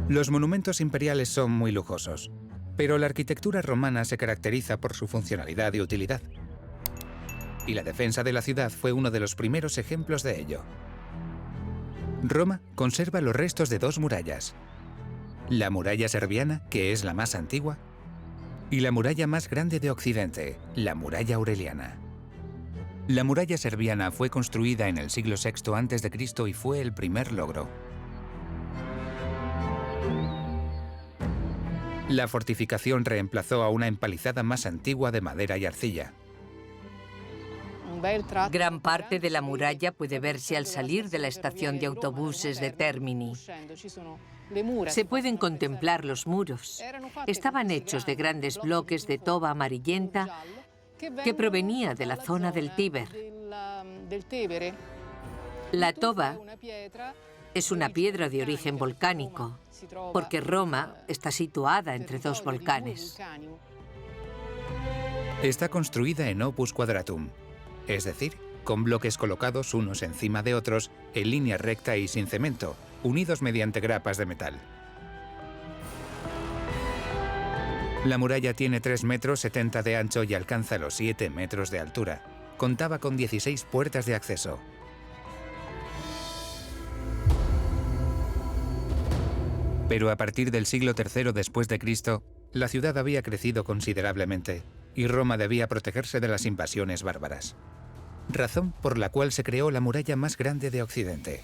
Los monumentos imperiales son muy lujosos, pero la arquitectura romana se caracteriza por su funcionalidad y utilidad. Y la defensa de la ciudad fue uno de los primeros ejemplos de ello. Roma conserva los restos de dos murallas: la muralla Serviana, que es la más antigua, y la muralla más grande de Occidente, la muralla Aureliana. La muralla Serviana fue construida en el siglo VI a.C. y fue el primer logro. La fortificación reemplazó a una empalizada más antigua de madera y arcilla. Gran parte de la muralla puede verse al salir de la estación de autobuses de Termini. Se pueden contemplar los muros. Estaban hechos de grandes bloques de toba amarillenta que provenía de la zona del Tíber. La toba es una piedra de origen volcánico, porque Roma está situada entre dos volcanes. Está construida en opus quadratum, es decir, con bloques colocados unos encima de otros en línea recta y sin cemento, unidos mediante grapas de metal. La muralla tiene 3,70 metros de ancho y alcanza los 7 metros de altura. Contaba con 16 puertas de acceso. Pero a partir del siglo III después de Cristo, la ciudad había crecido considerablemente y Roma debía protegerse de las invasiones bárbaras. Razón por la cual se creó la muralla más grande de Occidente.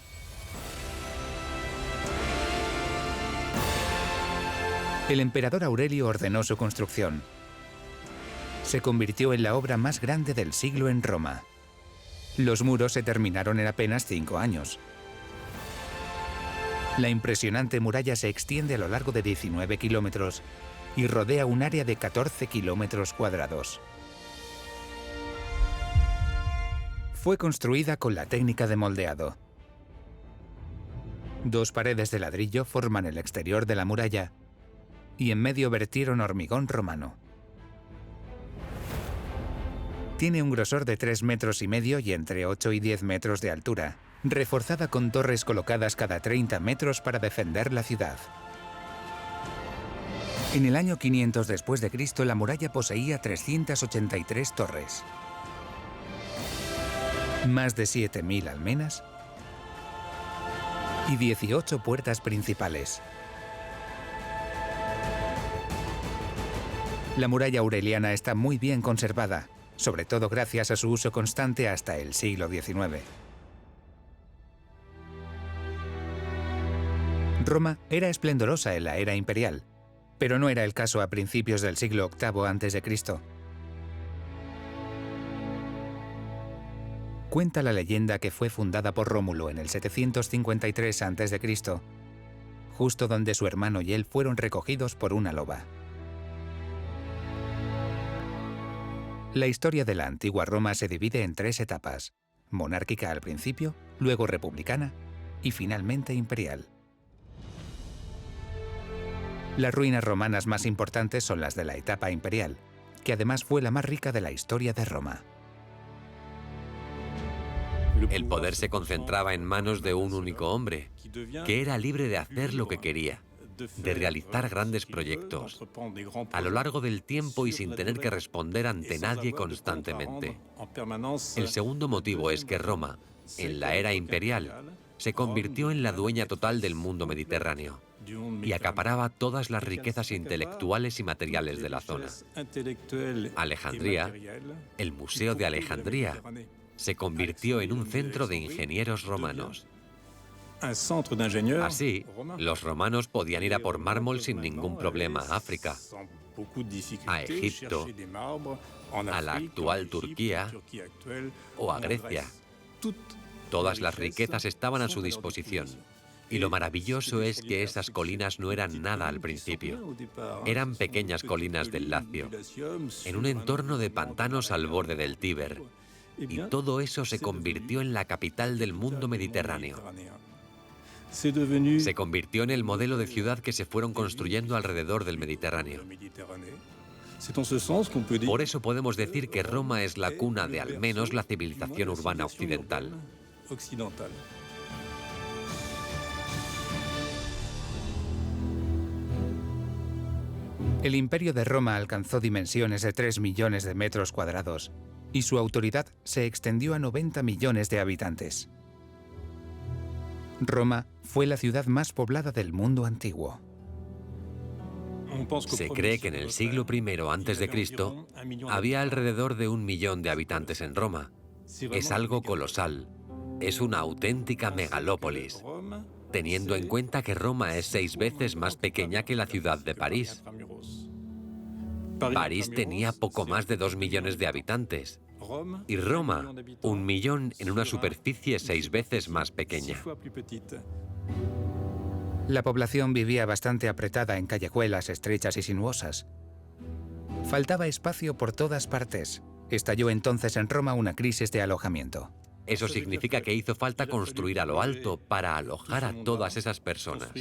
El emperador Aurelio ordenó su construcción. Se convirtió en la obra más grande del siglo en Roma. Los muros se terminaron en apenas 5 años. La impresionante muralla se extiende a lo largo de 19 kilómetros y rodea un área de 14 kilómetros cuadrados. Fue construida con la técnica de moldeado. 2 paredes de ladrillo forman el exterior de la muralla y en medio vertieron hormigón romano. Tiene un grosor de 3,5 metros y entre 8 y 10 metros de altura, reforzada con torres colocadas cada 30 metros para defender la ciudad. En el año 500 después de Cristo, la muralla poseía 383 torres, más de 7.000 almenas y 18 puertas principales. La muralla aureliana está muy bien conservada, sobre todo gracias a su uso constante hasta el siglo XIX. Roma era esplendorosa en la era imperial, pero no era el caso a principios del siglo VIII a.C. Cuenta la leyenda que fue fundada por Rómulo en el 753 a.C., justo donde su hermano y él fueron recogidos por una loba. La historia de la antigua Roma se divide en 3 etapas: monárquica al principio, luego republicana y finalmente imperial. Las ruinas romanas más importantes son las de la etapa imperial, que además fue la más rica de la historia de Roma. El poder se concentraba en manos de un único hombre, que era libre de hacer lo que quería, de realizar grandes proyectos, a lo largo del tiempo y sin tener que responder ante nadie constantemente. El segundo motivo es que Roma, en la era imperial, se convirtió en la dueña total del mundo mediterráneo y acaparaba todas las riquezas intelectuales y materiales de la zona. Alejandría, el Museo de Alejandría, se convirtió en un centro de ingenieros romanos. Así, los romanos podían ir a por mármol sin ningún problema a África, a Egipto, a la actual Turquía o a Grecia. Todas las riquezas estaban a su disposición. Y lo maravilloso es que esas colinas no eran nada al principio. Eran pequeñas colinas del Lacio, en un entorno de pantanos al borde del Tíber. Y todo eso se convirtió en la capital del mundo mediterráneo. Se convirtió en el modelo de ciudad que se fueron construyendo alrededor del Mediterráneo. Por eso podemos decir que Roma es la cuna de al menos la civilización urbana occidental. El imperio de Roma alcanzó dimensiones de 3 millones de metros cuadrados y su autoridad se extendió a 90 millones de habitantes. Roma fue la ciudad más poblada del mundo antiguo. Se cree que en el siglo I a.C. había alrededor de 1 millón de habitantes en Roma. Es algo colosal. Es una auténtica megalópolis, teniendo en cuenta que Roma es 6 veces más pequeña que la ciudad de París. París tenía poco más de 2 millones de habitantes y Roma 1 millón en una superficie 6 veces más pequeña. La población vivía bastante apretada en callejuelas estrechas y sinuosas. Faltaba espacio por todas partes. Estalló entonces en Roma una crisis de alojamiento. Eso significa que hizo falta construir a lo alto para alojar a todas esas personas.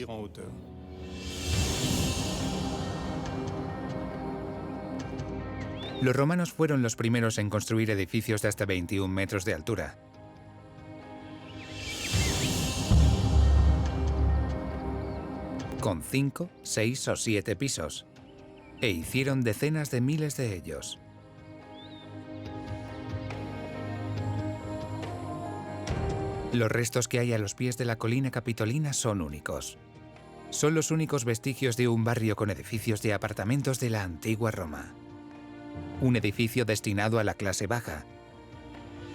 Los romanos fueron los primeros en construir edificios de hasta 21 metros de altura. Con 5, 6 o 7 pisos. E hicieron decenas de miles de ellos. Los restos que hay a los pies de la colina capitolina son únicos. Son los únicos vestigios de un barrio con edificios de apartamentos de la antigua Roma. Un edificio destinado a la clase baja.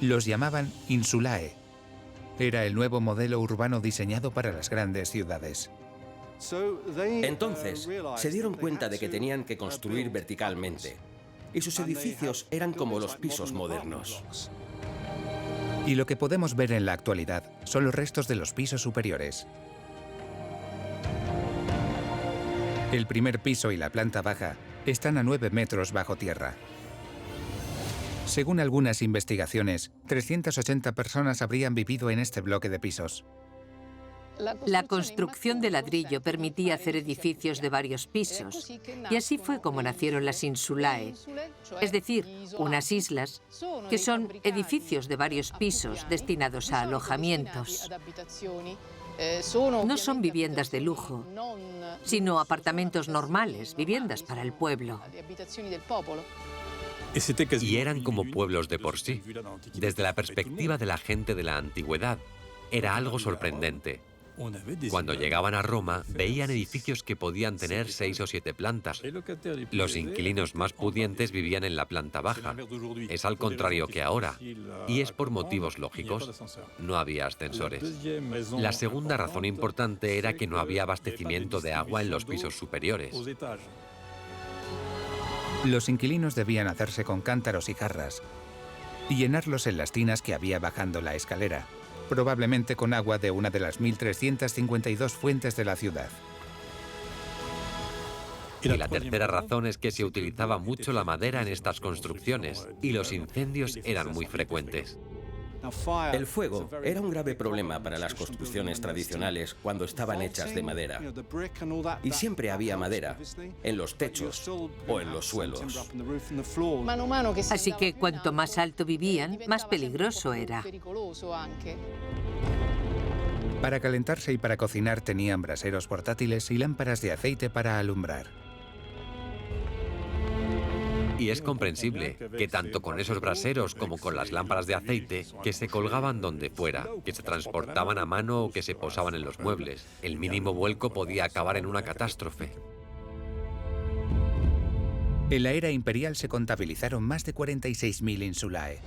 Los llamaban insulae. Era el nuevo modelo urbano diseñado para las grandes ciudades. Entonces, se dieron cuenta de que tenían que construir verticalmente, y sus edificios eran como los pisos modernos. Y lo que podemos ver en la actualidad son los restos de los pisos superiores. El primer piso y la planta baja están a 9 metros bajo tierra. Según algunas investigaciones, 380 personas habrían vivido en este bloque de pisos. La construcción de ladrillo permitía hacer edificios de varios pisos, y así fue como nacieron las insulae, es decir, unas islas que son edificios de varios pisos destinados a alojamientos. No son viviendas de lujo, sino apartamentos normales, viviendas para el pueblo. Y eran como pueblos de por sí. Desde la perspectiva de la gente de la antigüedad, era algo sorprendente. Cuando llegaban a Roma, veían edificios que podían tener 6 o 7 plantas. Los inquilinos más pudientes vivían en la planta baja. Es al contrario que ahora. Y es por motivos lógicos. No había ascensores. La segunda razón importante era que no había abastecimiento de agua en los pisos superiores. Los inquilinos debían hacerse con cántaros y jarras y llenarlos en las tinas que había bajando la escalera, probablemente con agua de una de las 1.352 fuentes de la ciudad. Y la tercera razón es que se utilizaba mucho la madera en estas construcciones y los incendios eran muy frecuentes. El fuego era un grave problema para las construcciones tradicionales cuando estaban hechas de madera. Y siempre había madera, en los techos o en los suelos. Así que cuanto más alto vivían, más peligroso era. Para calentarse y para cocinar tenían braseros portátiles y lámparas de aceite para alumbrar. Y es comprensible que tanto con esos braseros como con las lámparas de aceite, que se colgaban donde fuera, que se transportaban a mano o que se posaban en los muebles, el mínimo vuelco podía acabar en una catástrofe. En la era imperial se contabilizaron más de 46.000 insulae.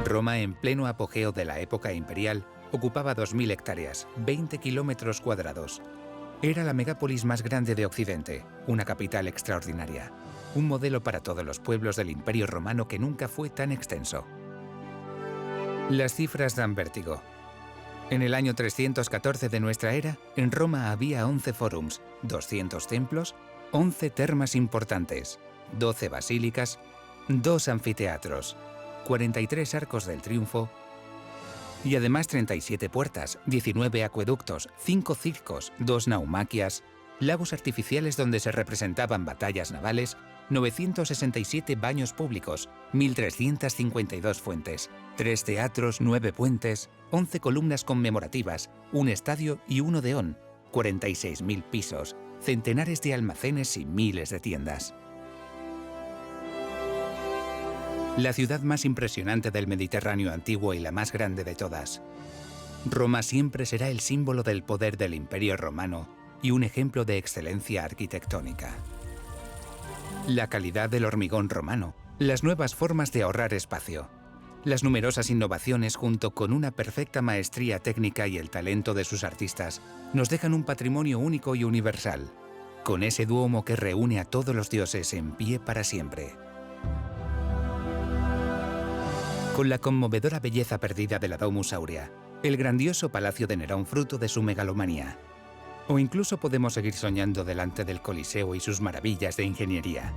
Roma, en pleno apogeo de la época imperial, ocupaba 2.000 hectáreas, 20 kilómetros cuadrados. Era la megápolis más grande de Occidente, una capital extraordinaria, un modelo para todos los pueblos del Imperio Romano que nunca fue tan extenso. Las cifras dan vértigo. En el año 314 de nuestra era, en Roma había 11 fórums, 200 templos, 11 termas importantes, 12 basílicas, 2 anfiteatros, 43 arcos del triunfo, y además 37 puertas, 19 acueductos, 5 circos, 2 naumaquias, lagos artificiales donde se representaban batallas navales 967 baños públicos, 1.352 fuentes, 3 teatros, 9 puentes, 11 columnas conmemorativas, un estadio y un odeón, 46.000 pisos, centenares de almacenes y miles de tiendas. La ciudad más impresionante del Mediterráneo antiguo y la más grande de todas. Roma siempre será el símbolo del poder del Imperio Romano y un ejemplo de excelencia arquitectónica. La calidad del hormigón romano, las nuevas formas de ahorrar espacio, las numerosas innovaciones junto con una perfecta maestría técnica y el talento de sus artistas nos dejan un patrimonio único y universal, con ese duomo que reúne a todos los dioses en pie para siempre. Con la conmovedora belleza perdida de la Domus Aurea, el grandioso palacio de Nerón fruto de su megalomanía. O incluso podemos seguir soñando delante del Coliseo y sus maravillas de ingeniería.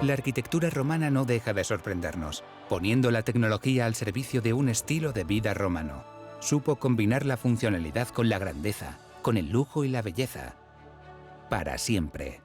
La arquitectura romana no deja de sorprendernos, poniendo la tecnología al servicio de un estilo de vida romano. Supo combinar la funcionalidad con la grandeza, con el lujo y la belleza. Para siempre.